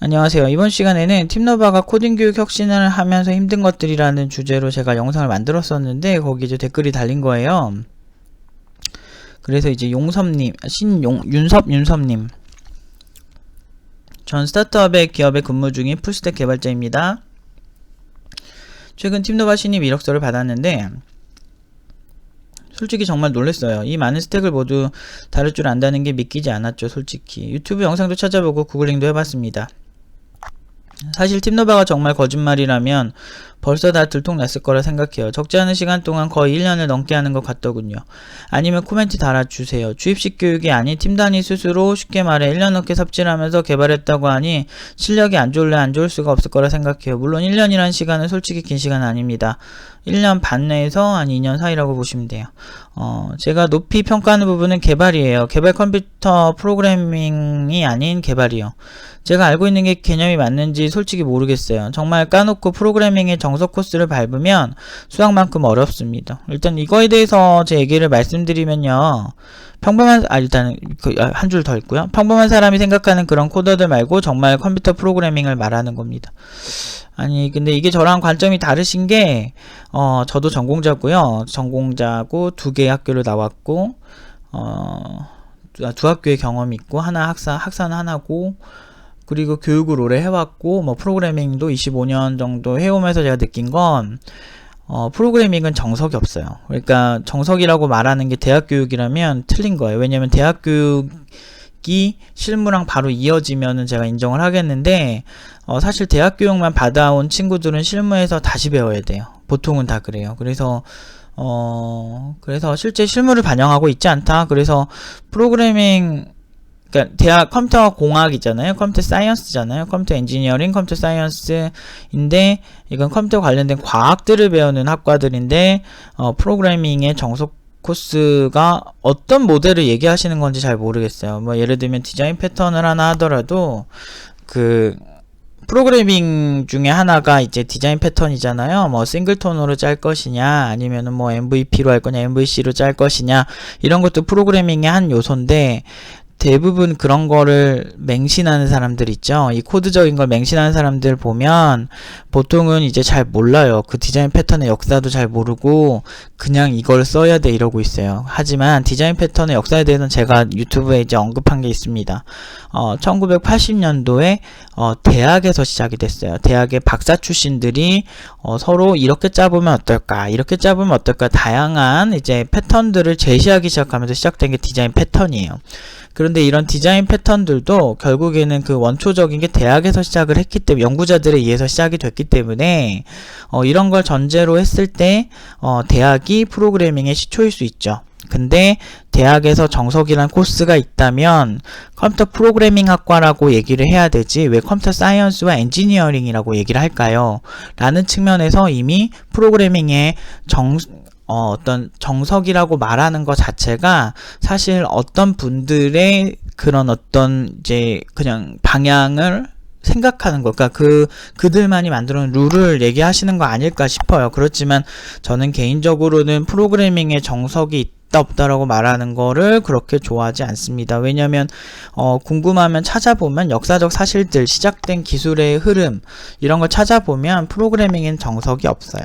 안녕하세요. 이번 시간에는 팀노바가 코딩 교육 혁신을 하면서 힘든 것들이라는 주제로 제가 영상을 만들었었는데 거기 이제 댓글이 달린 거예요. 그래서 이제 윤섭님, 전 스타트업의 기업에 근무 중인 풀스택 개발자입니다. 최근 팀노바 신입 이력서를 받았는데 솔직히 정말 놀랐어요. 이 많은 스택을 모두 다룰 줄 안다는 게 믿기지 않았죠. 솔직히 유튜브 영상도 찾아보고 구글링도 해봤습니다. 사실 팀노바가 정말 거짓말이라면 벌써 다 들통났을 거라 생각해요. 적지 않은 시간 동안 거의 1년을 넘게 하는 것 같더군요. 아니면 코멘트 달아주세요. 주입식 교육이 아닌 팀 단위 스스로 쉽게 말해 1년 넘게 삽질하면서 개발했다고 하니 실력이 안 좋을래 안 좋을 수가 없을 거라 생각해요. 물론 1년이란 시간은 솔직히 긴 시간은 아닙니다. 1년 반 내에서 한 2년 사이라고 보시면 돼요. 제가 높이 평가하는 부분은 개발이에요. 개발 컴퓨터 프로그래밍이 아닌 개발이요. 제가 알고 있는 게 개념이 맞는지 솔직히 모르겠어요. 정말 까놓고 프로그래밍의 정석 코스를 밟으면 수학만큼 어렵습니다. 일단 이거에 대해서 제 얘기를 말씀드리면요. 일단 한 줄 더 있고요. 평범한 사람이 생각하는 그런 코더들 말고 정말 컴퓨터 프로그래밍을 말하는 겁니다. 아니 근데 이게 저랑 관점이 다르신 게 저도 전공자고요. 전공자고 2개의 학교를 나왔고 두 학교의 경험이 있고 학사는 하나고 그리고 교육을 오래 해왔고 뭐 프로그래밍도 25년 정도 해오면서 제가 느낀 건 프로그래밍은 정석이 없어요. 그러니까 정석이라고 말하는 게 대학 교육이라면 틀린 거예요. 왜냐면 대학 교육이 실무랑 바로 이어지면은 제가 인정을 하겠는데 사실 대학 교육만 받아온 친구들은 실무에서 다시 배워야 돼요. 보통은 다 그래요. 그래서 실제 실무를 반영하고 있지 않다. 그래서 프로그래밍 그러니까 대학 컴퓨터 공학이잖아요. 컴퓨터 사이언스잖아요. 컴퓨터 엔지니어링, 컴퓨터 사이언스인데 이건 컴퓨터 관련된 과학들을 배우는 학과들인데 프로그래밍의 정석 코스가 어떤 모델을 얘기하시는 건지 잘 모르겠어요. 뭐 예를 들면 디자인 패턴을 하나 하더라도 그 프로그래밍 중에 하나가 이제 디자인 패턴이잖아요. 뭐 싱글톤으로 짤 것이냐 아니면은 뭐 MVP로 할 거냐 MVC로 짤 것이냐 이런 것도 프로그래밍의 한 요소인데 대부분 그런 거를 맹신하는 사람들 있죠. 이 코드적인 걸 맹신하는 사람들 보면 보통은 이제 잘 몰라요. 그 디자인 패턴의 역사도 잘 모르고 그냥 이걸 써야 돼 이러고 있어요. 하지만 디자인 패턴의 역사에 대해서는 제가 유튜브에 이제 언급한 게 있습니다. 1980년도에 대학에서 시작이 됐어요. 대학의 박사 출신들이 서로 이렇게 짜보면 어떨까 이렇게 짜보면 어떨까 다양한 이제 패턴들을 제시하기 시작하면서 시작된 게 디자인 패턴이에요. 그런데 이런 디자인 패턴들도 결국에는 그 원초적인 게 대학에서 시작을 했기 때문에 연구자들에 의해서 시작이 됐기 때문에 이런 걸 전제로 했을 때 대학이 프로그래밍의 시초일 수 있죠. 근데 대학에서 정석이란 코스가 있다면 컴퓨터 프로그래밍 학과라고 얘기를 해야 되지 왜 컴퓨터 사이언스와 엔지니어링이라고 얘기를 할까요? 라는 측면에서 이미 프로그래밍의 어떤 정석이라고 말하는 것 자체가 사실 어떤 분들의 그런 어떤 이제 그냥 방향을 생각하는 것, 그러니까 그들만이 만들어 놓은 룰을 얘기하시는 거 아닐까 싶어요. 그렇지만 저는 개인적으로는 프로그래밍의 정석이 있다 없다라고 말하는 거를 그렇게 좋아하지 않습니다. 왜냐면 궁금하면 찾아보면 역사적 사실들, 시작된 기술의 흐름 이런 걸 찾아보면 프로그래밍엔 정석이 없어요.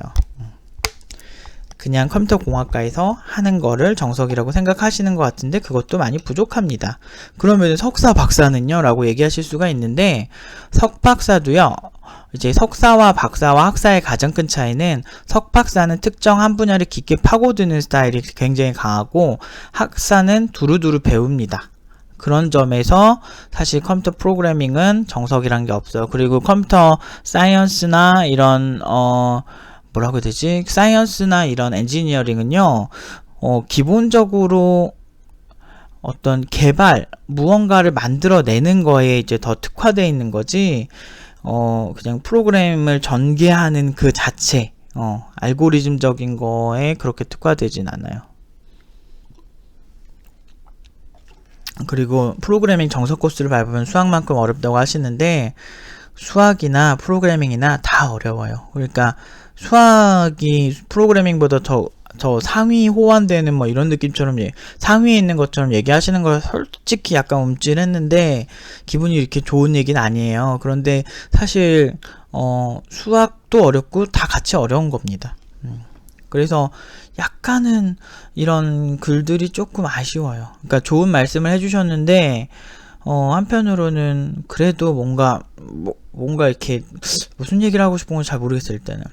그냥 컴퓨터 공학과에서 하는 거를 정석이라고 생각하시는 것 같은데 그것도 많이 부족합니다. 그러면 석사 박사는요? 라고 얘기하실 수가 있는데 석박사도요. 이제 석사와 박사와 학사의 가장 큰 차이는 석박사는 특정 한 분야를 깊게 파고드는 스타일이 굉장히 강하고 학사는 두루두루 배웁니다. 그런 점에서 사실 컴퓨터 프로그래밍은 정석이란 게 없어요. 그리고 컴퓨터 사이언스나 이런 뭐라고 해야 되지? 사이언스나 이런 엔지니어링은요, 기본적으로 어떤 개발, 무언가를 만들어내는 거에 이제 더 특화되어 있는 거지, 그냥 프로그램을 전개하는 그 자체, 알고리즘적인 거에 그렇게 특화되진 않아요. 그리고 프로그래밍 정석 코스를 밟으면 수학만큼 어렵다고 하시는데, 수학이나 프로그래밍이나 다 어려워요. 그러니까 수학이 프로그래밍보다 더 저 상위 호환되는 뭐 이런 느낌처럼 상위에 있는 것처럼 얘기하시는 걸 솔직히 약간 움찔했는데 기분이 이렇게 좋은 얘기는 아니에요. 그런데 사실 수학도 어렵고 다 같이 어려운 겁니다. 그래서 약간은 이런 글들이 조금 아쉬워요. 그러니까 좋은 말씀을 해주셨는데 한편으로는 그래도 뭔가 이렇게 무슨 얘기를 하고 싶은 건 잘 모르겠어요. 일단은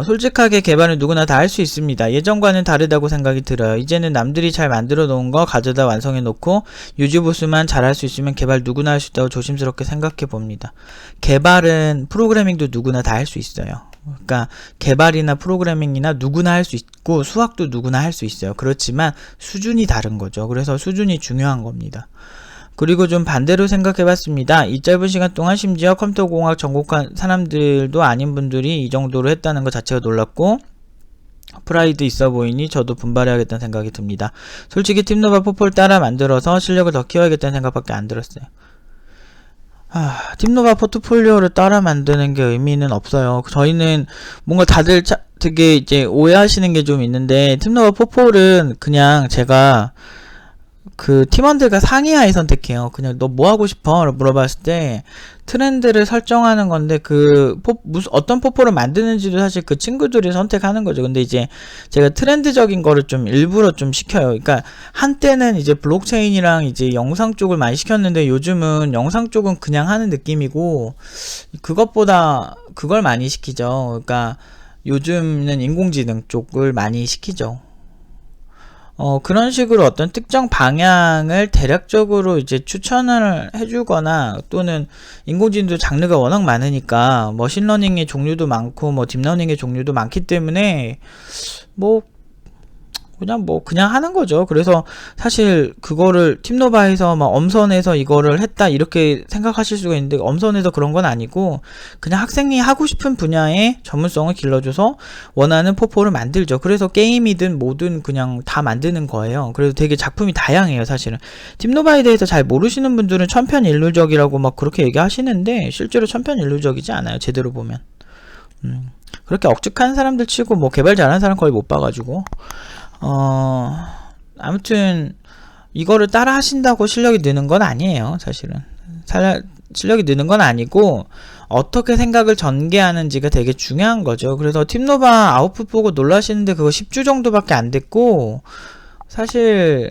솔직하게 개발은 누구나 다 할 수 있습니다. 예전과는 다르다고 생각이 들어요. 이제는 남들이 잘 만들어 놓은 거 가져다 완성해 놓고 유지보수만 잘 할 수 있으면 개발 누구나 할 수 있다고 조심스럽게 생각해 봅니다. 개발은 프로그래밍도 누구나 다 할 수 있어요. 그러니까 개발이나 프로그래밍이나 누구나 할 수 있고 수학도 누구나 할 수 있어요. 그렇지만 수준이 다른 거죠. 그래서 수준이 중요한 겁니다. 그리고 좀 반대로 생각해 봤습니다. 이 짧은 시간 동안 심지어 컴퓨터공학 전공한 사람들도 아닌 분들이 이 정도로 했다는 것 자체가 놀랍고 프라이드 있어 보이니 저도 분발해야겠다는 생각이 듭니다. 솔직히 팀노바 포폴 따라 만들어서 실력을 더 키워야겠다는 생각밖에 안 들었어요. 팀노바 포트폴리오를 따라 만드는 게 의미는 없어요. 저희는 뭔가 다들 되게 이제 오해하시는 게 좀 있는데 팀노바 포폴은 그냥 제가 그 팀원들과 상의하에 선택해요. 그냥 너 뭐 하고 싶어? 물어봤을 때 트렌드를 설정하는 건데 어떤 포폴을 만드는지도 사실 그 친구들이 선택하는 거죠. 근데 이제 제가 트렌드적인 거를 좀 일부러 좀 시켜요. 그러니까 한때는 이제 블록체인이랑 이제 영상 쪽을 많이 시켰는데 요즘은 영상 쪽은 그냥 하는 느낌이고 그것보다 그걸 많이 시키죠. 그러니까 요즘은 인공지능 쪽을 많이 시키죠. 그런 식으로 어떤 특정 방향을 대략적으로 이제 추천을 해주거나 또는 인공지능도 장르가 워낙 많으니까 머신러닝의 종류도 많고 뭐 딥러닝의 종류도 많기 때문에 그냥 하는 거죠. 그래서 사실 그거를 팀노바에서 막 엄선해서 이거를 했다 이렇게 생각하실 수가 있는데 엄선해서 그런 건 아니고 그냥 학생이 하고 싶은 분야의 전문성을 길러줘서 원하는 포폴을 만들죠. 그래서 게임이든 뭐든 그냥 다 만드는 거예요. 그래서 되게 작품이 다양해요. 사실은 팀노바에 대해서 잘 모르시는 분들은 천편일률적이라고 막 그렇게 얘기하시는데 실제로 천편일률적이지 않아요. 제대로 보면 그렇게 억측하는 사람들 치고 뭐 개발 잘하는 사람 거의 못 봐가지고 아무튼 이거를 따라 하신다고 실력이 느는 건 아니에요. 사실은 실력이 느는 건 아니고 어떻게 생각을 전개하는지가 되게 중요한 거죠. 그래서 팀노바 아웃풋 보고 놀라시는데 그거 10주 정도밖에 안 됐고 사실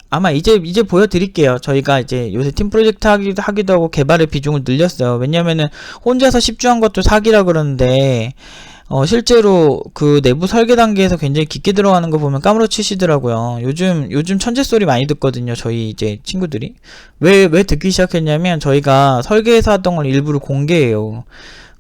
아마 이제 보여드릴게요. 저희가 이제 요새 팀 프로젝트 하기도 하고 개발의 비중을 늘렸어요. 왜냐면은 혼자서 10주 한 것도 사기라 그러는데 실제로 그 내부 설계 단계에서 굉장히 깊게 들어가는 거 보면 까무러치시더라고요. 요즘 천재 소리 많이 듣거든요. 저희 이제 친구들이. 왜 듣기 시작했냐면 저희가 설계에서 하던 걸 일부러 공개해요.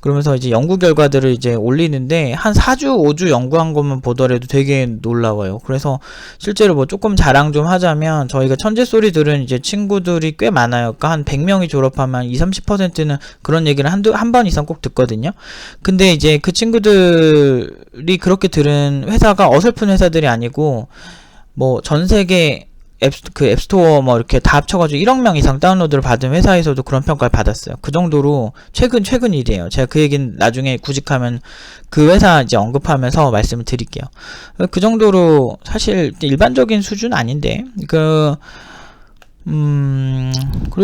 그러면서 이제 연구 결과들을 이제 올리는데 한 4주, 5주 연구한 것만 보더라도 되게 놀라워요. 그래서 실제로 뭐 조금 자랑 좀 하자면 저희가 천재 소리 들은 이제 친구들이 꽤 많아요. 그러니까 한 100명이 졸업하면 20-30%는 그런 얘기를 한 번 이상 꼭 듣거든요. 근데 이제 그 친구들이 그렇게 들은 회사가 어설픈 회사들이 아니고 뭐 전 세계 앱스토어 뭐 이렇게 다 합쳐가지고 1억 명 이상 다운로드를 받은 회사에서도 그런 평가를 받았어요. 그 정도로 최근 일이에요. 제가 그 얘기는 나중에 구직하면 그 회사 이제 언급하면서 말씀을 드릴게요. 그 정도로 사실 일반적인 수준 아닌데 그리고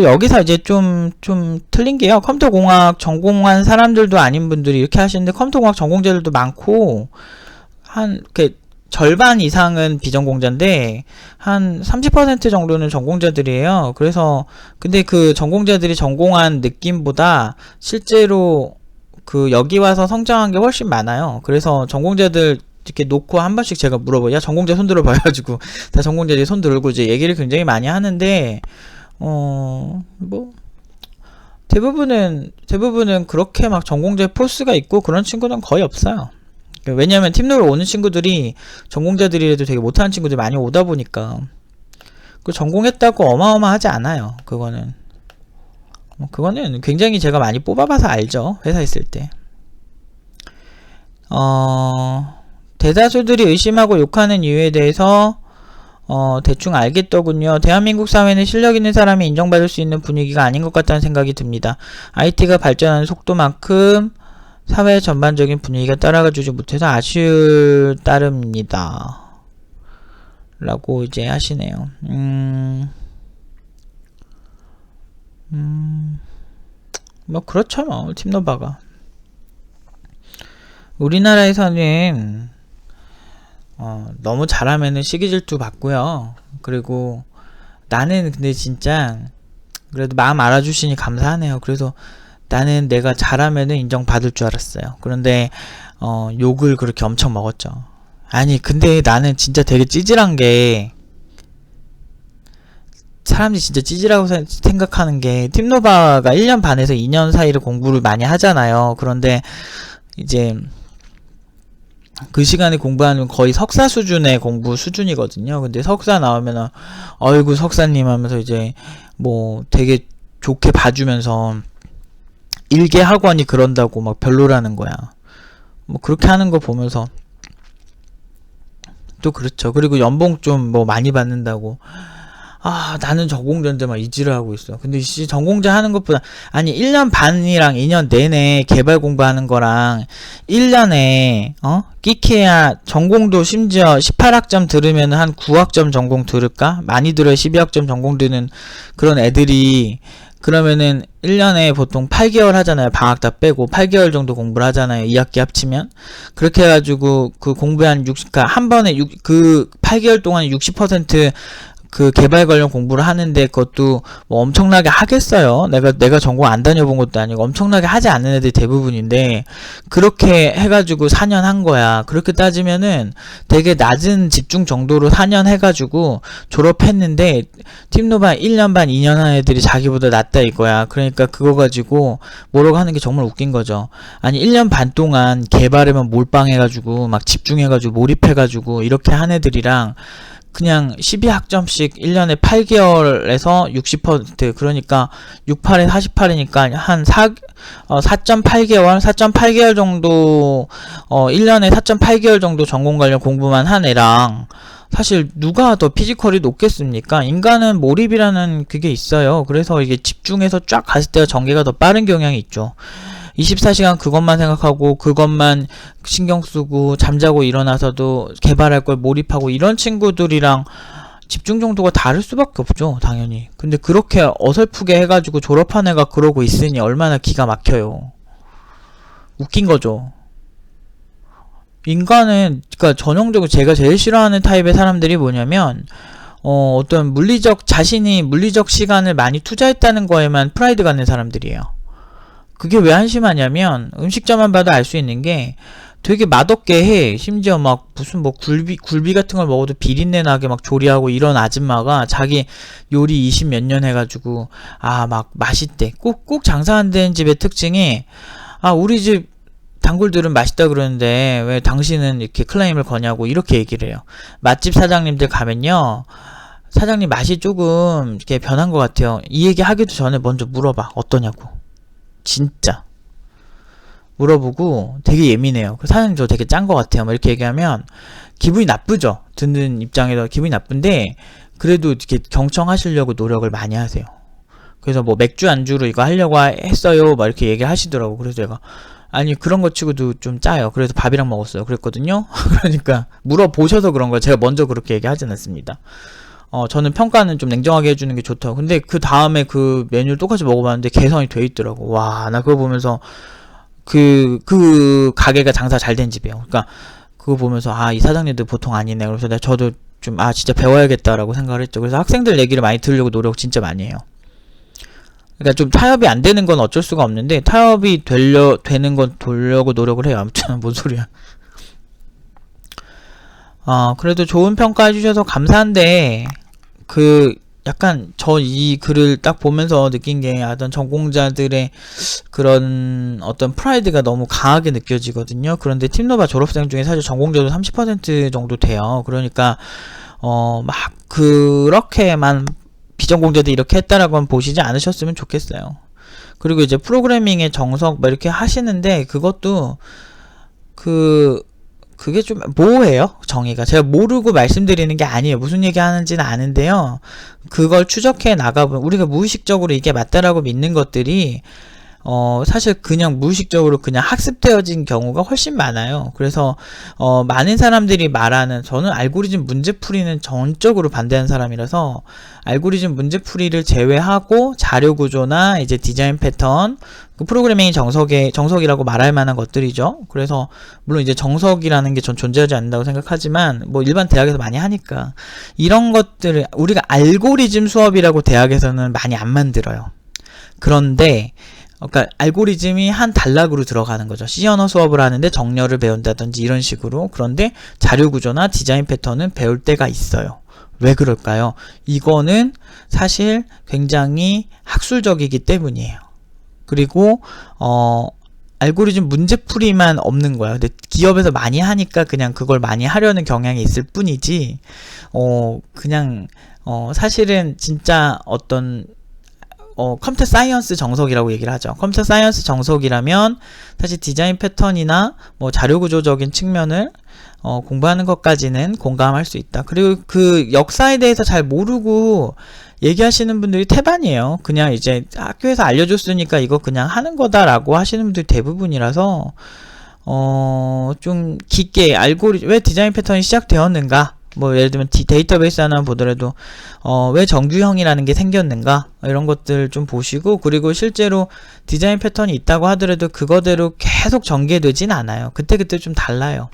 여기서 이제 좀 틀린 게요. 컴퓨터공학 전공한 사람들도 아닌 분들이 이렇게 하시는데 컴퓨터공학 전공자들도 많고 절반 이상은 비전공자인데 한 30% 정도는 전공자들이에요. 그래서 근데 그 전공자들이 전공한 느낌보다 실제로 그 여기 와서 성장한 게 훨씬 많아요. 그래서 전공자들 이렇게 놓고 한 번씩 제가 물어봐요. 야, 전공자 손 들어 봐가지고 다 전공자들이 손 들고 이제 얘기를 굉장히 많이 하는데 뭐 대부분은 그렇게 막 전공자의 포스가 있고 그런 친구는 거의 없어요. 왜냐면 팀노를 오는 친구들이 전공자들이라도 되게 못하는 친구들이 많이 오다 보니까 그 전공했다고 어마어마하지 않아요. 그거는 굉장히 제가 많이 뽑아봐서 알죠. 회사 있을 때 대다수들이 의심하고 욕하는 이유에 대해서 대충 알겠더군요. 대한민국 사회는 실력 있는 사람이 인정받을 수 있는 분위기가 아닌 것 같다는 생각이 듭니다. IT가 발전하는 속도만큼 사회 전반적인 분위기가 따라가주지 못해서 아쉬울 따름입니다. 라고 이제 하시네요. 뭐 그렇죠 뭐 팀노바가. 우리나라에서는 너무 잘하면은 시기질투 받고요. 그리고 나는 근데 진짜 그래도 마음 알아주시니 감사하네요. 그래서 나는 내가 잘하면은 인정받을 줄 알았어요. 그런데 욕을 그렇게 엄청 먹었죠. 아니 근데 나는 진짜 되게 찌질한 게, 사람들이 진짜 찌질하고 생각하는 게, 팀노바가 1년 반에서 2년 사이를 공부를 많이 하잖아요. 그런데 이제 그 시간에 공부하는 거의 석사 수준의 공부 수준이거든요. 근데 석사 나오면은 어이구 석사님 하면서 이제 뭐 되게 좋게 봐주면서 일개 학원이 그런다고 막 별로라는 거야. 뭐 그렇게 하는 거 보면서 또 그렇죠. 그리고 연봉 좀 뭐 많이 받는다고, 나는 전공자인데 막 이지를 하고 있어. 근데 전공자 하는 것보다, 아니 1년 반이랑 2년 내내 개발 공부하는 거랑 1년에 끼케야 전공도 심지어 18학점 들으면 한 9학점 전공 들을까? 많이 들어야 12학점 전공 드는 그런 애들이, 그러면은 1년에 보통 8개월 하잖아요. 방학 다 빼고 8개월 정도 공부를 하잖아요. 2학기 합치면. 그렇게 해가지고 그 공부한 그러니까 한 번에 그 8개월 동안 60% 그 개발 관련 공부를 하는데, 그것도 뭐 엄청나게 하겠어요. 내가 전공 안 다녀본 것도 아니고 엄청나게 하지 않는 애들이 대부분인데, 그렇게 해가지고 4년 한 거야. 그렇게 따지면은 되게 낮은 집중 정도로 4년 해가지고 졸업했는데, 팀노바 1년 반 2년 한 애들이 자기보다 낫다 이거야. 그러니까 그거 가지고 뭐라고 하는 게 정말 웃긴 거죠. 아니 1년 반 동안 개발에만 몰빵해가지고 막 집중해가지고 몰입해가지고 이렇게 한 애들이랑 그냥 12학점씩 1년에 8개월에서 60%, 그러니까 68에 48이니까 한 4.8개월, 4.8개월 정도, 1년에 4.8개월 정도 전공 관련 공부만 한 애랑, 사실 누가 더 피지컬이 높겠습니까? 인간은 몰입이라는 그게 있어요. 그래서 이게 집중해서 쫙 갔을 때가 전개가 더 빠른 경향이 있죠. 24시간 그것만 생각하고 그것만 신경 쓰고 잠자고 일어나서도 개발할 걸 몰입하고 이런 친구들이랑 집중 정도가 다를 수밖에 없죠, 당연히. 근데 그렇게 어설프게 해가지고 졸업한 애가 그러고 있으니 얼마나 기가 막혀요. 웃긴 거죠. 인간은, 그러니까 전형적으로 제가 제일 싫어하는 타입의 사람들이 뭐냐면, 어떤 자신이 물리적 시간을 많이 투자했다는 거에만 프라이드 갖는 사람들이에요. 그게 왜 한심하냐면, 음식점만 봐도 알 수 있는 게 되게 맛없게 해. 심지어 막 무슨 뭐 굴비 같은 걸 먹어도 비린내 나게 막 조리하고 이런 아줌마가 자기 요리 20 몇 년 해가지고 막 맛있대. 꼭 장사 안 되는 집의 특징이, 우리 집 단골들은 맛있다 그러는데 왜 당신은 이렇게 클레임을 거냐고 이렇게 얘기를 해요. 맛집 사장님들 가면요, 사장님 맛이 조금 이렇게 변한 것 같아요. 이 얘기 하기도 전에 먼저 물어봐. 어떠냐고. 진짜 물어보고 되게 예민해요. 사장님 저 되게 짠 것 같아요. 막 이렇게 얘기하면 기분이 나쁘죠. 듣는 입장에서 기분이 나쁜데, 그래도 이렇게 경청하시려고 노력을 많이 하세요. 그래서 뭐 맥주 안주로 이거 하려고 했어요. 막 이렇게 얘기하시더라고. 그래서 제가 아니 그런 거 치고도 좀 짜요. 그래서 밥이랑 먹었어요. 그랬거든요. 그러니까 물어보셔서 그런 거예요. 제가 먼저 그렇게 얘기하진 않습니다. 저는 평가는 좀 냉정하게 해주는 게 좋다고. 근데 그 다음에 그 메뉴를 똑같이 먹어봤는데 개선이 돼 있더라고. 와, 나 그거 보면서 그 가게가 장사 잘 된 집이에요. 그러니까 그거 보면서 이 사장님들 보통 아니네. 그래서 저도 좀 진짜 배워야겠다라고 생각을 했죠. 그래서 학생들 얘기를 많이 들으려고 노력 진짜 많이 해요. 그러니까 좀 타협이 안 되는 건 어쩔 수가 없는데, 타협이 되는 건 보려고 노력을 해요. 아무튼 뭔 소리야. 그래도 좋은 평가 해주셔서 감사한데, 약간 이 글을 딱 보면서 느낀 게, 어떤 전공자들의 그런 어떤 프라이드가 너무 강하게 느껴지거든요. 그런데 팀노바 졸업생 중에 사실 전공자도 30% 정도 돼요. 그러니까 막 그렇게만 비전공자들이 이렇게 했다라고는 보시지 않으셨으면 좋겠어요. 그리고 이제 프로그래밍의 정석 막 이렇게 하시는데, 그것도 그게 좀 모호해요, 정의가. 제가 모르고 말씀드리는 게 아니에요. 무슨 얘기 하는지는 아는데요, 그걸 추적해 나가보면 우리가 무의식적으로 이게 맞다라고 믿는 것들이 사실 그냥 무의식적으로 그냥 학습되어진 경우가 훨씬 많아요. 그래서 많은 사람들이 말하는, 저는 알고리즘 문제풀이는 전적으로 반대하는 사람이라서 알고리즘 문제풀이를 제외하고 자료 구조나 이제 디자인 패턴, 그 프로그래밍 정석이라고 말할 만한 것들이죠. 그래서 물론 이제 정석이라는 게 전 존재하지 않는다고 생각하지만 뭐 일반 대학에서 많이 하니까 이런 것들을 우리가 알고리즘 수업이라고 대학에서는 많이 안 만들어요. 그런데 그러니까 알고리즘이 한 단락으로 들어가는 거죠. C 언어 수업을 하는데 정렬을 배운다든지 이런 식으로. 그런데 자료 구조나 디자인 패턴은 배울 때가 있어요. 왜 그럴까요? 이거는 사실 굉장히 학술적이기 때문이에요. 그리고 알고리즘 문제풀이만 없는 거야. 근데 기업에서 많이 하니까 그냥 그걸 많이 하려는 경향이 있을 뿐이지, 그냥 사실은 진짜 어떤 컴퓨터 사이언스 정석이라고 얘기를 하죠. 컴퓨터 사이언스 정석이라면 사실 디자인 패턴이나 뭐 자료 구조적인 측면을 공부하는 것까지는 공감할 수 있다. 그리고 그 역사에 대해서 잘 모르고 얘기하시는 분들이 태반이에요. 그냥 이제 학교에서 알려줬으니까 이거 그냥 하는 거다라고 하시는 분들이 대부분이라서 좀 깊게 왜 디자인 패턴이 시작되었는가, 뭐 예를 들면 데이터베이스 하나 보더라도 왜 정규형이라는 게 생겼는가, 이런 것들 좀 보시고, 그리고 실제로 디자인 패턴이 있다고 하더라도 그거대로 계속 전개되진 않아요. 그때그때 좀 달라요.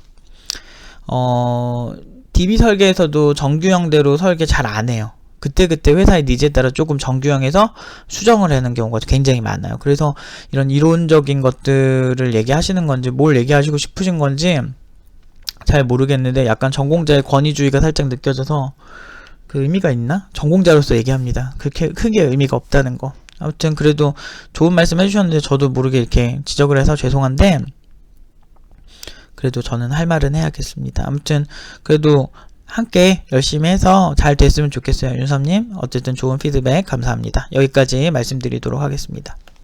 DB 설계에서도 정규형대로 설계 잘 안 해요. 그때그때 회사의 니즈에 따라 조금 정규형에서 수정을 하는 경우가 굉장히 많아요. 그래서 이런 이론적인 것들을 얘기하시는 건지 뭘 얘기하시고 싶으신 건지 잘 모르겠는데, 약간 전공자의 권위주의가 살짝 느껴져서 그 의미가 있나? 전공자로서 얘기합니다. 그렇게 크게 의미가 없다는 거. 아무튼 그래도 좋은 말씀 해주셨는데 저도 모르게 이렇게 지적을 해서 죄송한데, 그래도 저는 할 말은 해야겠습니다. 아무튼 그래도 함께 열심히 해서 잘 됐으면 좋겠어요. 윤섭님, 어쨌든 좋은 피드백 감사합니다. 여기까지 말씀드리도록 하겠습니다.